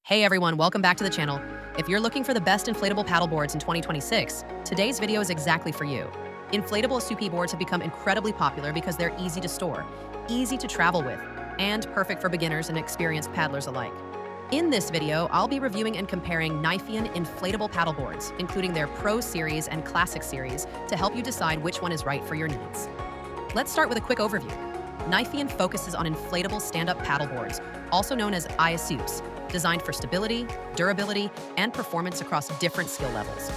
Hey everyone, welcome back to the channel. If you're looking for the best inflatable paddleboards in 2026, today's video is exactly for you. Inflatable SUP boards have become incredibly popular because they're easy to store, easy to travel with, and perfect for beginners and experienced paddlers alike. In this video, I'll be reviewing and comparing Niphean inflatable paddleboards, including their Pro Series and Classic Series, to help you decide which one is right for your needs. Let's start with a quick overview. Niphean focuses on inflatable stand-up paddleboards, also known as SUPs, designed for stability, durability, and performance across different skill levels.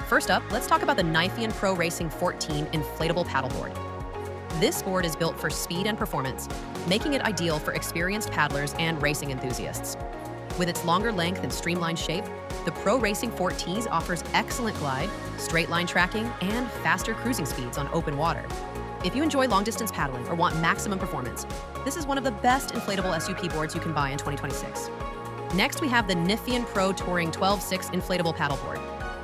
First up, let's talk about the Niphean Pro Racing 14 inflatable paddleboard. This board is built for speed and performance, making it ideal for experienced paddlers and racing enthusiasts. With its longer length and streamlined shape, the Pro Racing 14s offers excellent glide, straight line tracking, and faster cruising speeds on open water. If you enjoy long-distance paddling or want maximum performance, this is one of the best inflatable SUP boards you can buy in 2026. Next, we have the Niphean Pro Touring 12.6 inflatable paddleboard.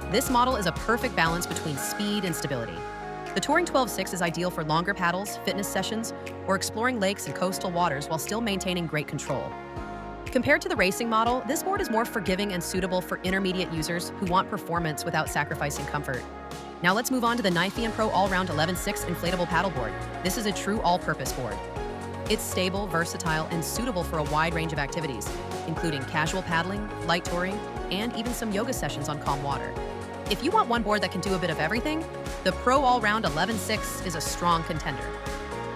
This model is a perfect balance between speed and stability. The Touring 12.6 is ideal for longer paddles, fitness sessions, or exploring lakes and coastal waters while still maintaining great control. Compared to the racing model, this board is more forgiving and suitable for intermediate users who want performance without sacrificing comfort. Now let's move on to the Niphean Pro All-Round 11.6 inflatable paddleboard. This is a true all-purpose board. It's stable, versatile, and suitable for a wide range of activities, including casual paddling, light touring, and even some yoga sessions on calm water. If you want one board that can do a bit of everything, the Pro All-Round 11.6 is a strong contender.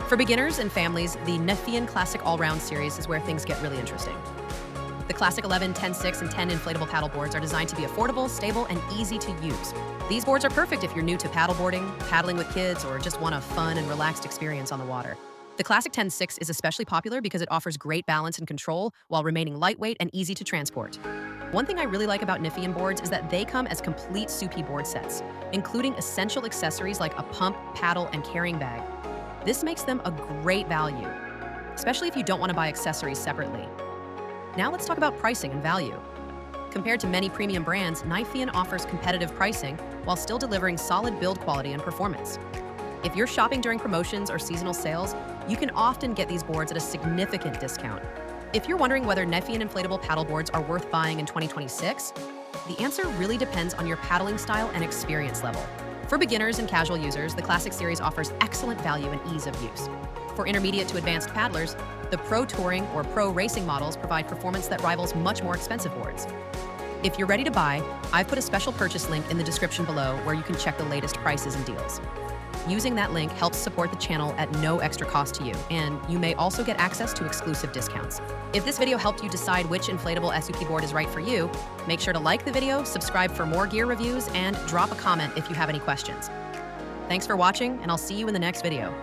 For beginners and families, the Niphean Classic All-Round series is where things get really interesting. The Classic 11, 10.6, and 10 inflatable paddle boards are designed to be affordable, stable, and easy to use. These boards are perfect if you're new to paddleboarding, paddling with kids, or just want a fun and relaxed experience on the water. The Classic 10.6 is especially popular because it offers great balance and control while remaining lightweight and easy to transport. One thing I really like about Niphean boards is that they come as complete SUP board sets, including essential accessories like a pump, paddle, and carrying bag. This makes them a great value, especially if you don't want to buy accessories separately. Now let's talk about pricing and value. Compared to many premium brands, Niphean offers competitive pricing while still delivering solid build quality and performance. If you're shopping during promotions or seasonal sales, you can often get these boards at a significant discount. If you're wondering whether Niphean inflatable paddleboards are worth buying in 2026, the answer really depends on your paddling style and experience level. For beginners and casual users, the Classic Series offers excellent value and ease of use. For intermediate to advanced paddlers, the Pro Touring or Pro Racing models provide performance that rivals much more expensive boards. If you're ready to buy, I've put a special purchase link in the description below where you can check the latest prices and deals. Using that link helps support the channel at no extra cost to you, and you may also get access to exclusive discounts. If this video helped you decide which inflatable SUP board is right for you, make sure to like the video, subscribe for more gear reviews, and drop a comment if you have any questions. Thanks for watching, and I'll see you in the next video.